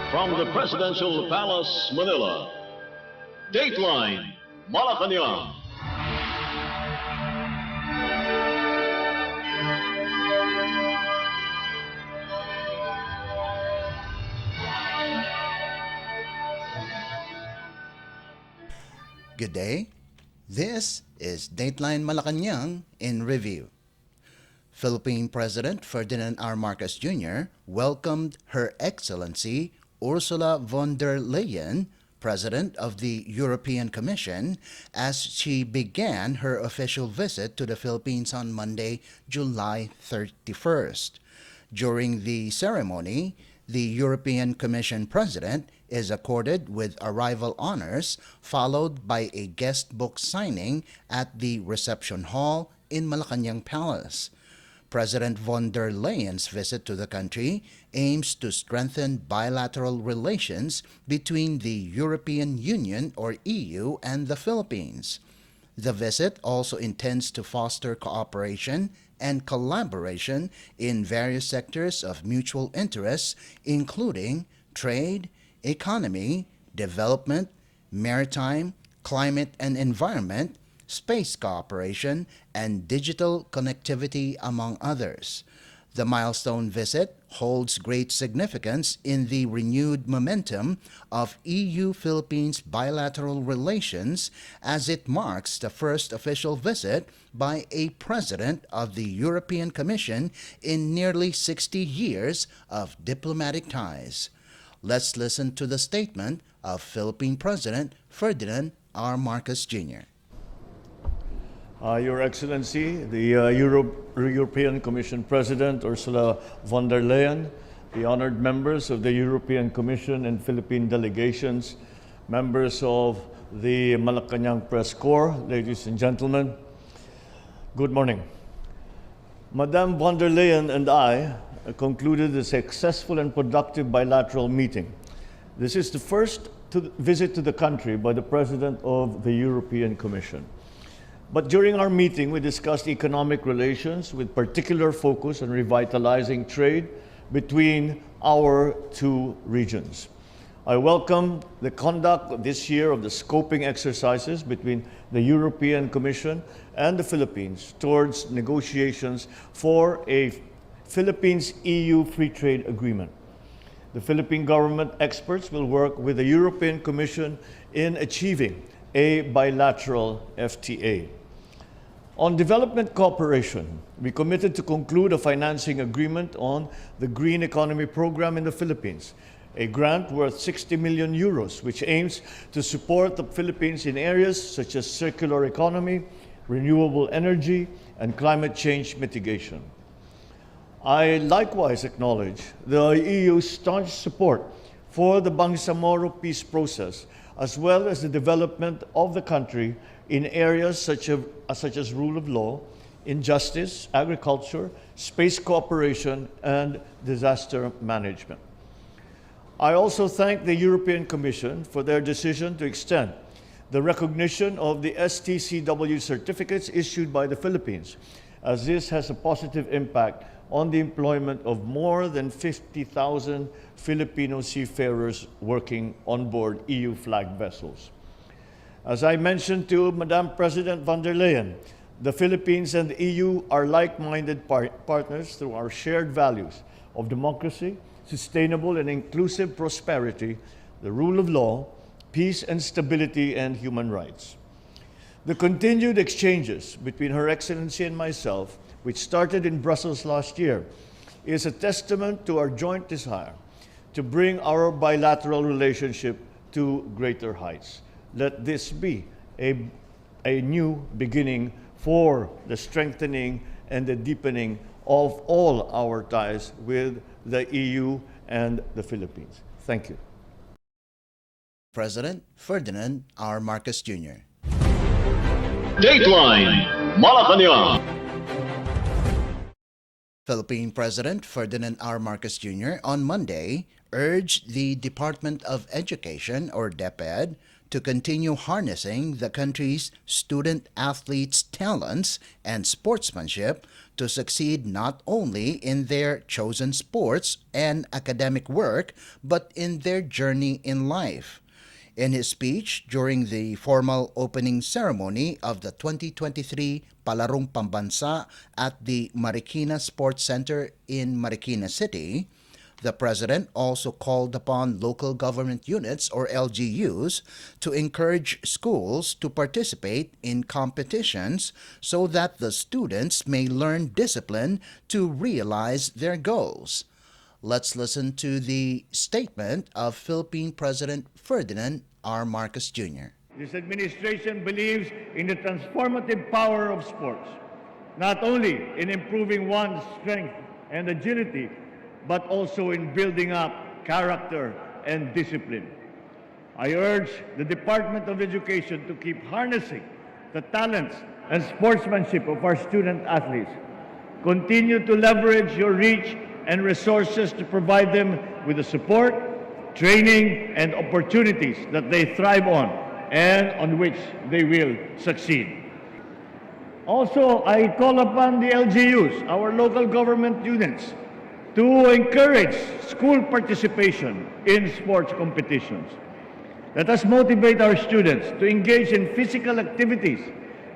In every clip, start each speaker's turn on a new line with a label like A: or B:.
A: From the Presidential Palace, Manila, Dateline Malacañang.
B: Good day. This is Dateline Malacañang in review. Philippine President Ferdinand R. Marcos Jr. welcomed Her Excellency Ursula von der Leyen, President of the European Commission, as she began her official visit to the Philippines on Monday, July 31st. During the ceremony, the European Commission President is accorded with arrival honors, followed by a guest book signing at the reception hall in Malacañang Palace. President von der Leyen's visit to the country aims to strengthen bilateral relations between the European Union or EU and the Philippines. The visit also intends to foster cooperation and collaboration in various sectors of mutual interest, including trade, economy, development, maritime, climate and environment, space cooperation, and digital connectivity, among others. The milestone visit holds great significance in the renewed momentum of EU-Philippines bilateral relations, as it marks the first official visit by a president of the European Commission in nearly 60 years of diplomatic ties. Let's listen to the statement of Philippine President Ferdinand R. Marcos Jr.
C: Your Excellency, the European Commission President Ursula von der Leyen, the honored members of the European Commission and Philippine delegations, members of the Malacañang Press Corps, ladies and gentlemen, good morning. Madame von der Leyen and I concluded a successful and productive bilateral meeting. This is the first visit to the country by the President of the European Commission. But during our meeting, we discussed economic relations with particular focus on revitalizing trade between our two regions. I welcome the conduct this year of the scoping exercises between the European Commission and the Philippines towards negotiations for a Philippines-EU free trade agreement. The Philippine government experts will work with the European Commission in achieving a bilateral FTA. On development cooperation, we committed to conclude a financing agreement on the Green Economy Program in the Philippines, a grant worth 60 million euros, which aims to support the Philippines in areas such as circular economy, renewable energy, and climate change mitigation. I likewise acknowledge the EU's staunch support for the Bangsamoro peace process, as well as the development of the country in areas such as rule of law, injustice, agriculture, space cooperation, and disaster management. I also thank the European Commission for their decision to extend the recognition of the STCW certificates issued by the Philippines, as this has a positive impact on the employment of more than 50,000 Filipino seafarers working on board EU flag vessels. As I mentioned to Madam President von der Leyen, the Philippines and the EU are like-minded partners through our shared values of democracy, sustainable and inclusive prosperity, the rule of law, peace and stability, and human rights. The continued exchanges between Her Excellency and myself, which started in Brussels last year, is a testament to our joint desire to bring our bilateral relationship to greater heights. Let this be a new beginning for the strengthening and the deepening of all our ties with the EU and the Philippines. Thank you.
B: President Ferdinand R. Marcos Jr.
A: Dateline Malacañang.
B: Philippine President Ferdinand R. Marcos Jr. on Monday urged the Department of Education, or DepEd, to continue harnessing the country's student athletes' talents and sportsmanship to succeed not only in their chosen sports and academic work, but in their journey in life. In his speech during the formal opening ceremony of the 2023 Palarong Pambansa at the Marikina Sports Center in Marikina City, the President also called upon local government units or LGUs to encourage schools to participate in competitions so that the students may learn discipline to realize their goals. Let's listen to the statement of Philippine President Ferdinand R. Marcos Jr.
C: This administration believes in the transformative power of sports, not only in improving one's strength and agility, but also in building up character and discipline. I urge the Department of Education to keep harnessing the talents and sportsmanship of our student athletes. Continue to leverage your reach and resources to provide them with the support, training, and opportunities that they thrive on and on which they will succeed. Also, I call upon the LGUs, our local government units, to encourage school participation in sports competitions. Let us motivate our students to engage in physical activities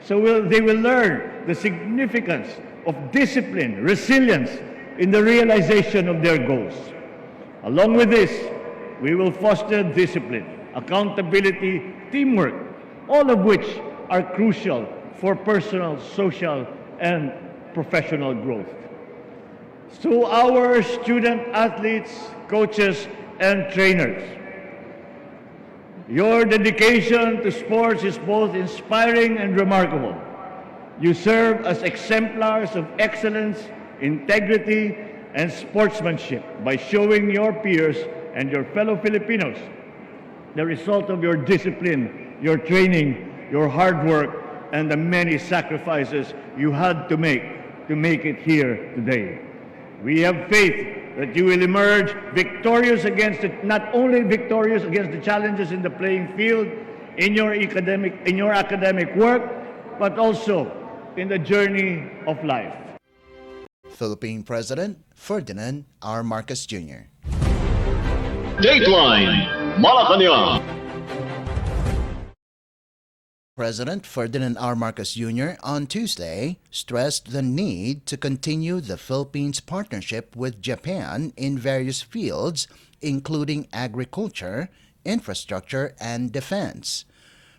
C: so they will learn the significance of discipline, resilience in the realization of their goals. Along with this, we will foster discipline, accountability, teamwork, all of which are crucial for personal, social, and professional growth. To our student athletes, coaches, and trainers, your dedication to sports is both inspiring and remarkable. You serve as exemplars of excellence, integrity, and sportsmanship by showing your peers and your fellow Filipinos the result of your discipline, your training, your hard work, and the many sacrifices you had to make it here today. We have faith that you will emerge victorious not only victorious against the challenges in the playing field, in your academic work, but also in the journey of life.
B: Philippine President Ferdinand R. Marcos Jr.
A: Dateline Malacañang.
B: President Ferdinand R. Marcos Jr. on Tuesday stressed the need to continue the Philippines' partnership with Japan in various fields, including agriculture, infrastructure, and defense.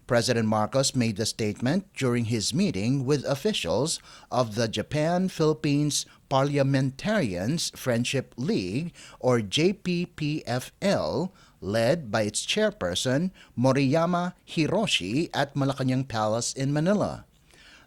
B: President Marcos made the statement during his meeting with officials of the Japan-Philippines Parliamentarians Friendship League, or JPPFL, led by its chairperson, Moriyama Hiroshi, at Malacañang Palace in Manila.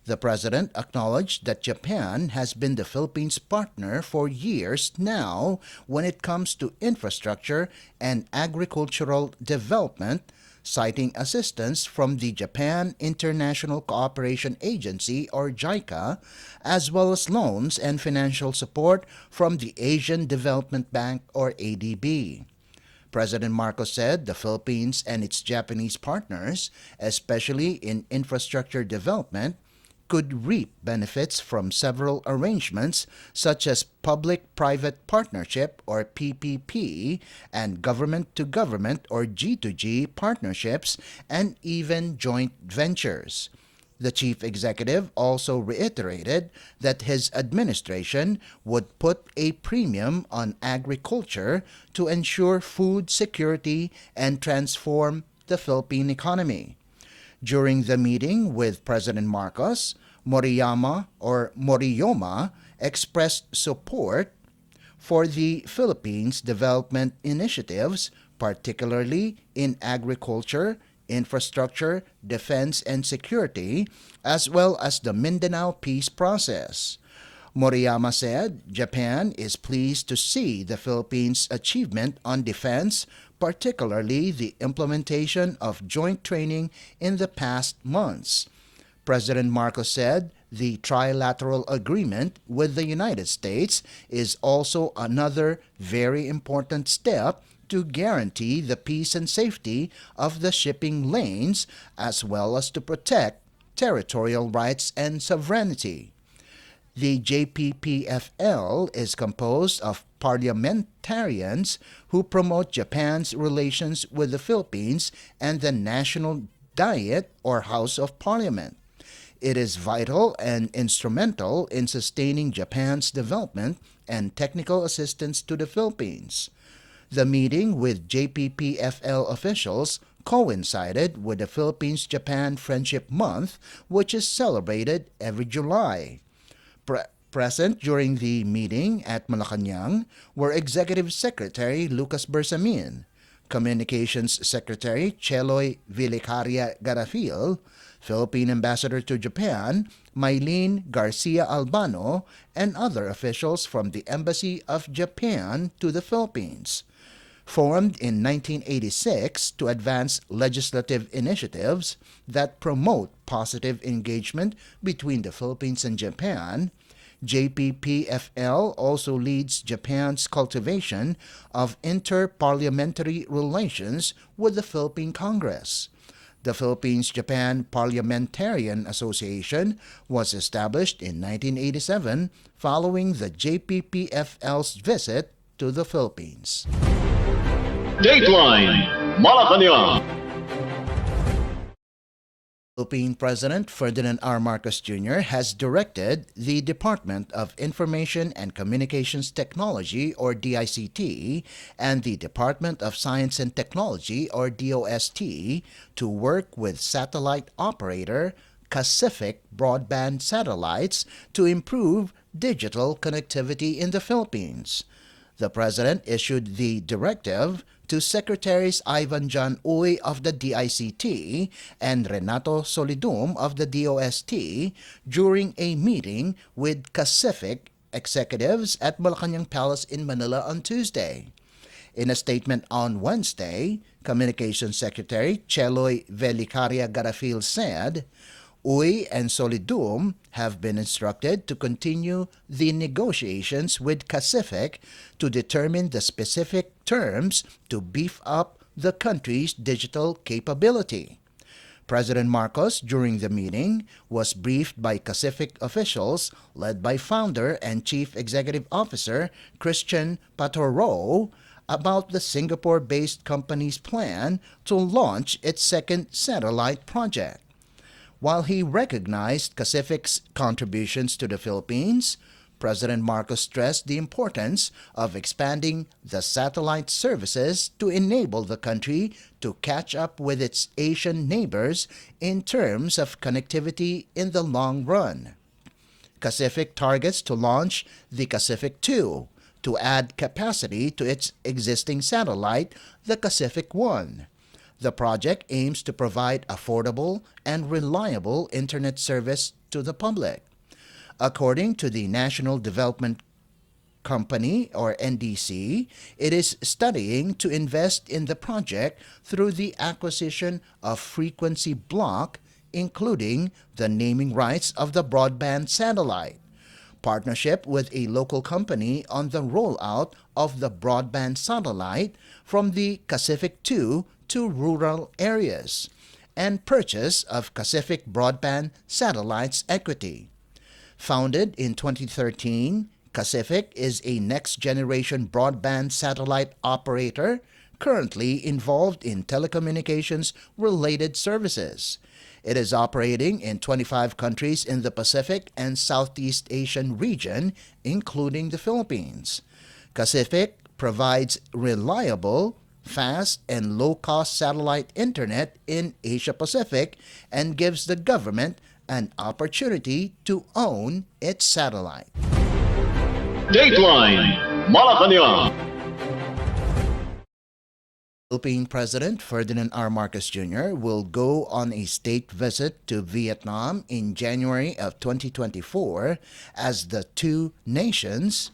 B: The president acknowledged that Japan has been the Philippines' partner for years now when it comes to infrastructure and agricultural development, citing assistance from the Japan International Cooperation Agency, or JICA, as well as loans and financial support from the Asian Development Bank, or ADB. President Marcos said the Philippines and its Japanese partners, especially in infrastructure development, could reap benefits from several arrangements such as public-private partnership, or PPP, and government-to-government, or G2G partnerships, and even joint ventures. The chief executive also reiterated that his administration would put a premium on agriculture to ensure food security and transform the Philippine economy. During the meeting with President Marcos, Moriyama expressed support for the Philippines' development initiatives, particularly in agriculture, infrastructure, defense, and security, as well as the Mindanao peace process. Moriyama said Japan is pleased to see the Philippines' achievement on defense, particularly the implementation of joint training in the past months. President Marcos said the trilateral agreement with the United States is also another very important step to guarantee the peace and safety of the shipping lanes as well as to protect territorial rights and sovereignty. The JPPFL is composed of parliamentarians who promote Japan's relations with the Philippines and the National Diet or House of Parliament. It is vital and instrumental in sustaining Japan's development and technical assistance to the Philippines. The meeting with JPPFL officials coincided with the Philippines-Japan Friendship Month, which is celebrated every July. Present during the meeting at Malacañang were Executive Secretary Lucas Bersamin, Communications Secretary Cheloy Vilicaria Garafil, Philippine Ambassador to Japan Mylene Garcia Albano, and other officials from the Embassy of Japan to the Philippines. Formed in 1986 to advance legislative initiatives that promote positive engagement between the Philippines and Japan, JPPFL also leads Japan's cultivation of inter-parliamentary relations with the Philippine Congress. The Philippines-Japan Parliamentarian Association was established in 1987 following the JPPFL's visit to the Philippines.
A: Dateline Malacañang.
B: Philippine President Ferdinand R. Marcos Jr. has directed the Department of Information and Communications Technology, or DICT, and the Department of Science and Technology, or DOST, to work with satellite operator Pacific Broadband Satellites to improve digital connectivity in the Philippines. The President issued the directive to Secretaries Ivan John Uy of the DICT and Renato Solidum of the DOST during a meeting with Pacific executives at Malacañang Palace in Manila on Tuesday. In a statement on Wednesday, Communications Secretary Cheloy Velicaria Garafil said, Uy and Solidum have been instructed to continue the negotiations with Pacific to determine the specific terms to beef up the country's digital capability. President Marcos, during the meeting, was briefed by Pacific officials led by founder and Chief Executive Officer Christian Patoro about the Singapore-based company's plan to launch its second satellite project. While he recognized Pacific's contributions to the Philippines, President Marcos stressed the importance of expanding the satellite services to enable the country to catch up with its Asian neighbors in terms of connectivity in the long run. Pacific targets to launch the Pacific 2 to add capacity to its existing satellite, the Pacific 1. The project aims to provide affordable and reliable internet service to the public. According to the National Development Company, or NDC, it is studying to invest in the project through the acquisition of frequency block, including the naming rights of the broadband satellite, partnership with a local company on the rollout of the broadband satellite from the Pacific 2 to rural areas, and purchase of Pacific Broadband Satellites equity. Founded in 2013, Pacific is a next-generation broadband satellite operator currently involved in telecommunications-related services. It is operating in 25 countries in the Pacific and Southeast Asian region, including the Philippines. Pacific provides reliable, fast, and low-cost satellite internet in Asia-Pacific and gives the government an opportunity to own its satellite.
A: Dateline Malacañang.
B: Philippine President Ferdinand R. Marcos Jr. will go on a state visit to Vietnam in January of 2024 as the two nations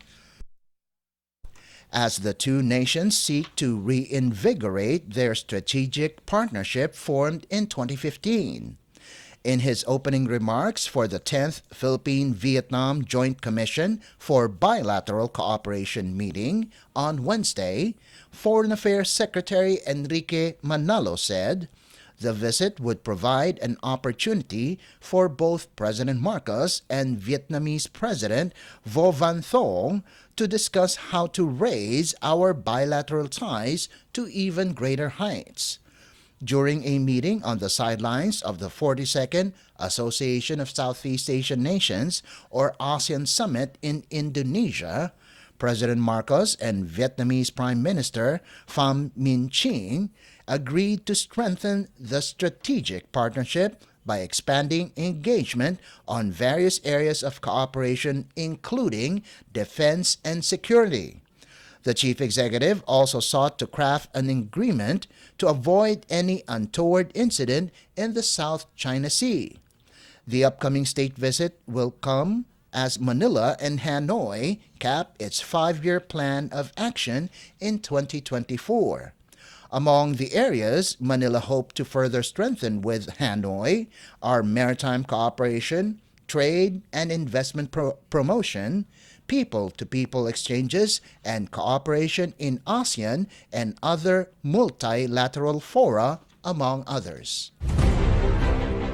B: seek to reinvigorate their strategic partnership formed in 2015. In his opening remarks for the 10th Philippine-Vietnam Joint Commission for Bilateral Cooperation meeting on Wednesday, Foreign Affairs Secretary Enrique Manalo said the visit would provide an opportunity for both President Marcos and Vietnamese President Vo Van Thong to discuss how to raise our bilateral ties to even greater heights. During a meeting on the sidelines of the 42nd Association of Southeast Asian Nations or ASEAN Summit in Indonesia, President Marcos and Vietnamese Prime Minister Pham Minh Chinh agreed to strengthen the strategic partnership by expanding engagement on various areas of cooperation, including defense and security. The chief executive also sought to craft an agreement to avoid any untoward incident in the South China Sea. The upcoming state visit will come as Manila and Hanoi cap its 5-year plan of action in 2024. Among the areas Manila hoped to further strengthen with Hanoi are maritime cooperation, trade and investment promotion, people-to-people exchanges, and cooperation in ASEAN and other multilateral fora, among others.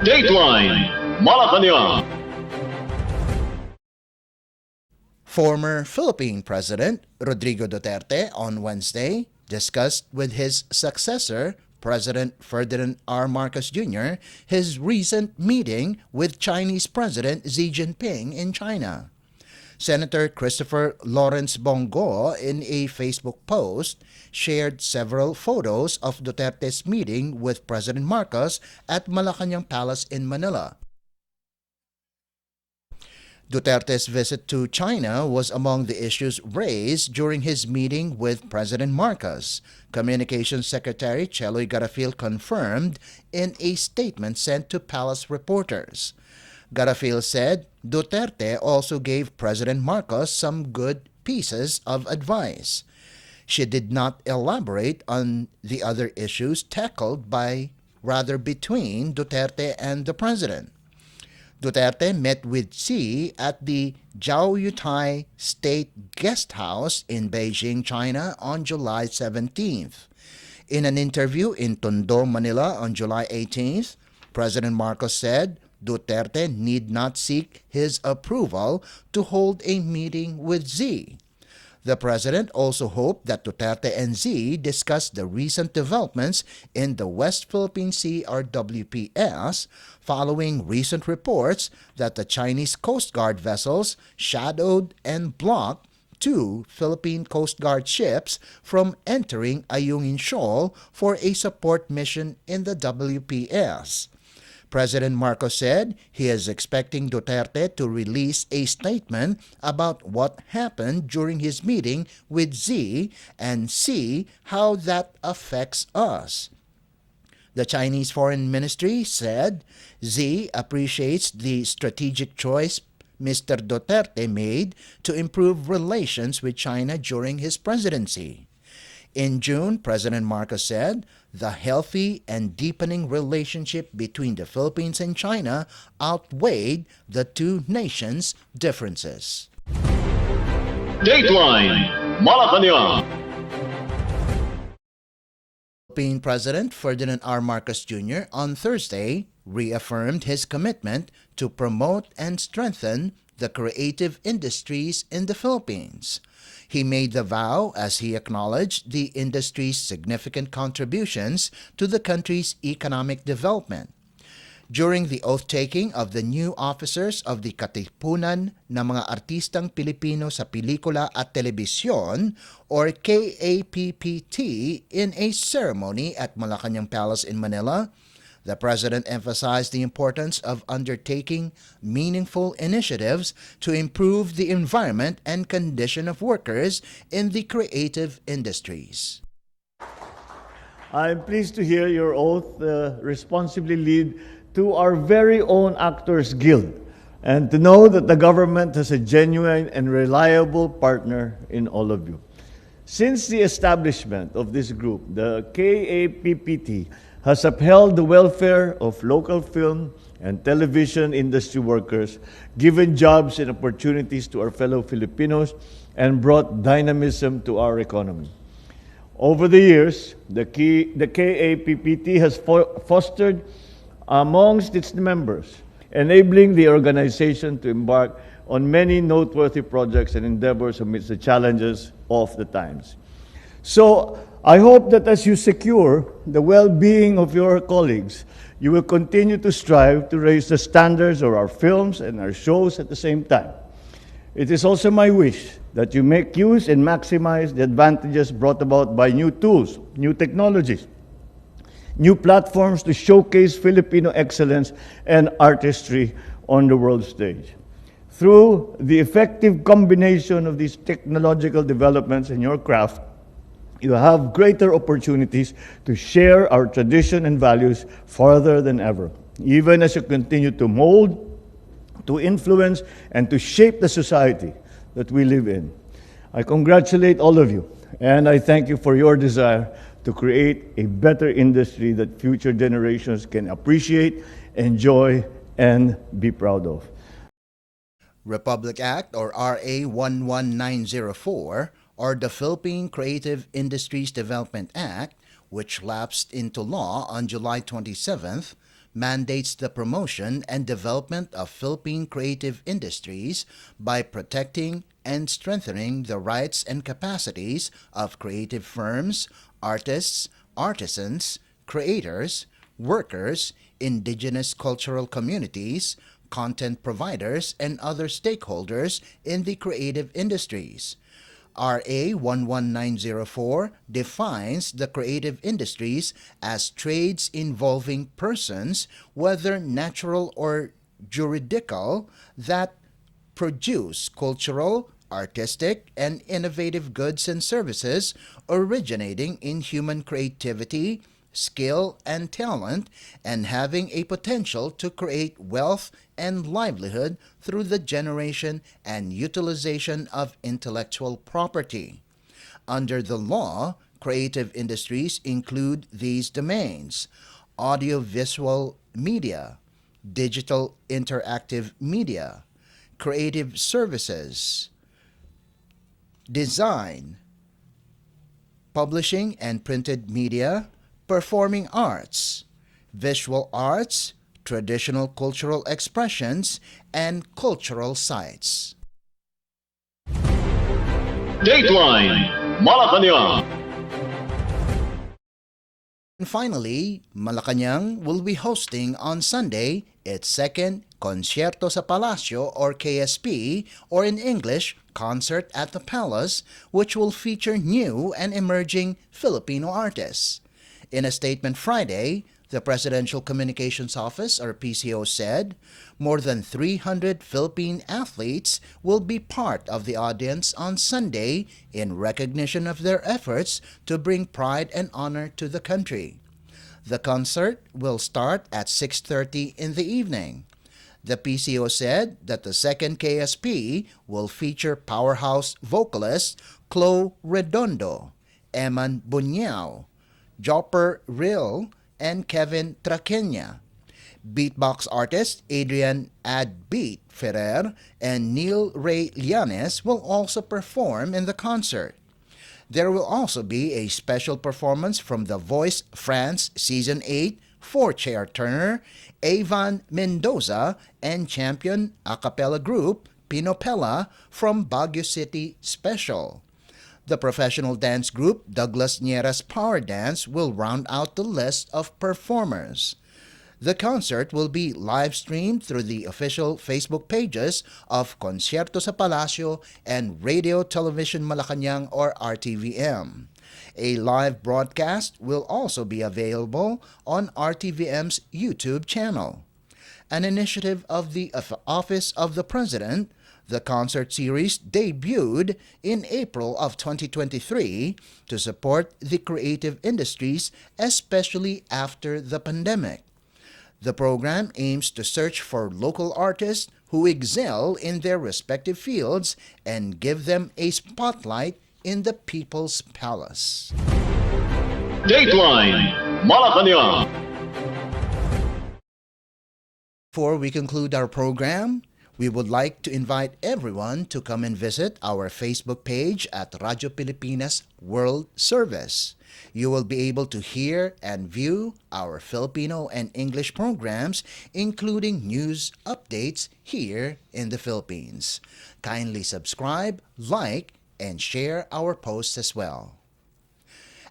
A: Dateline Malacañang.
B: Former Philippine President Rodrigo Duterte on Wednesday discussed with his successor, President Ferdinand R. Marcos Jr., his recent meeting with Chinese President Xi Jinping in China. Senator Christopher Lawrence Bongo, in a Facebook post, shared several photos of Duterte's meeting with President Marcos at Malacañang Palace in Manila. Duterte's visit to China was among the issues raised during his meeting with President Marcos. Communications Secretary Cheloy Garafil confirmed in a statement sent to palace reporters. Garafil said Duterte also gave President Marcos some good pieces of advice. She did not elaborate on the other issues tackled between Duterte and the president. Duterte met with Xi at the Jiaoyutai State Guest House in Beijing, China on July 17th. In an interview in Tondo, Manila on July 18th, President Marcos said Duterte need not seek his approval to hold a meeting with Xi. The president also hoped that Duterte and Xi discuss the recent developments in the West Philippine Sea or WPS following recent reports that the Chinese Coast Guard vessels shadowed and blocked 2 Philippine Coast Guard ships from entering Ayungin Shoal for a support mission in the WPS. President Marcos said he is expecting Duterte to release a statement about what happened during his meeting with Xi and see how that affects us. The Chinese Foreign Ministry said Xi appreciates the strategic choice Mr. Duterte made to improve relations with China during his presidency. In June, President Marcos said the healthy and deepening relationship between the Philippines and China outweighed the two nations' differences.
A: Dateline Malacañang.
B: Philippine President Ferdinand R. Marcos Jr. on Thursday reaffirmed his commitment to promote and strengthen the creative industries in the Philippines. He made the vow as he acknowledged the industry's significant contributions to the country's economic development. During the oath-taking of the new officers of the Katipunan ng mga Artistang Pilipino sa Pelikula at Telebisyon or KAPPT in a ceremony at Malacañang Palace in Manila, the President emphasized the importance of undertaking meaningful initiatives to improve the environment and condition of workers in the creative industries.
C: I am pleased to hear your oath responsibly lead to our very own Actors Guild and to know that the government has a genuine and reliable partner in all of you. Since the establishment of this group, the KAPPT has upheld the welfare of local film and television industry workers, given jobs and opportunities to our fellow Filipinos, and brought dynamism to our economy. Over the years, the KAPPT has fostered amongst its members, enabling the organization to embark on many noteworthy projects and endeavors amidst the challenges of the times. So I hope that as you secure the well-being of your colleagues, you will continue to strive to raise the standards of our films and our shows at the same time. It is also my wish that you make use and maximize the advantages brought about by new tools, new technologies, new platforms to showcase Filipino excellence and artistry on the world stage. Through the effective combination of these technological developments in your craft, you have greater opportunities to share our tradition and values farther than ever, even as you continue to mold, to influence, and to shape the society that we live in. I congratulate all of you, and I thank you for your desire to create a better industry that future generations can appreciate, enjoy, and be proud of.
B: Republic Act or RA 11904 or the Philippine Creative Industries Development Act, which lapsed into law on July 27th, mandates the promotion and development of Philippine creative industries by protecting and strengthening the rights and capacities of creative firms, artists, artisans, creators, workers, indigenous cultural communities, content providers, and other stakeholders in the creative industries. RA 11904 defines the creative industries as trades involving persons, whether natural or juridical, that produce cultural, artistic, and innovative goods and services originating in human creativity, skill, and talent, and having a potential to create wealth and livelihood through the generation and utilization of intellectual property. Under the law, creative industries include these domains: audiovisual media, digital interactive media, creative services, design, publishing and printed media, performing arts, visual arts, traditional cultural expressions, and cultural sites.
A: Dateline Malacañang.
B: And finally, Malacañang will be hosting on Sunday its second Concierto sa Palacio or KSP, or in English, Concert at the Palace, which will feature new and emerging Filipino artists. In a statement Friday, the Presidential Communications Office, or PCO, said more than 300 Philippine athletes will be part of the audience on Sunday in recognition of their efforts to bring pride and honor to the country. The concert will start at 6:30 in the evening. The PCO said that the second KSP will feature powerhouse vocalists Chloe Redondo, Eman Bunyao, Jopper Rill, and Kevin Traqueña. Beatbox artist Adrian Adbeat Ferrer and Neil Ray Llanes will also perform in the concert. There will also be a special performance from The Voice France Season 8 four-chair turner Avon Mendoza and champion a cappella group Pinopella from Baguio City Special. The professional dance group Douglas Niera's Power Dance will round out the list of performers. The concert will be live-streamed through the official Facebook pages of Concierto sa Palacio and Radio Television Malacañang or RTVM. A live broadcast will also be available on RTVM's YouTube channel. An initiative of the Office of the President, the concert series debuted in April of 2023 to support the creative industries, especially after the pandemic. The program aims to search for local artists who excel in their respective fields and give them a spotlight in the People's Palace.
A: Dateline Malacañang.
B: Before we conclude our program, we would like to invite everyone to come and visit our Facebook page at Radyo Pilipinas World Service. You will be able to hear and view our Filipino and English programs, including news updates here in the Philippines. Kindly subscribe, like, and share our posts as well.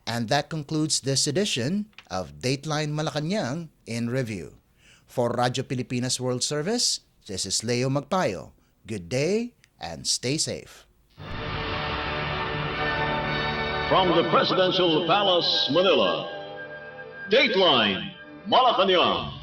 B: And that concludes this edition of Dateline Malacañang in Review. For Radyo Pilipinas World Service, this is Leo Magpayo. Good day and stay safe.
A: From the Presidential Palace, Manila, Dateline Malacañang.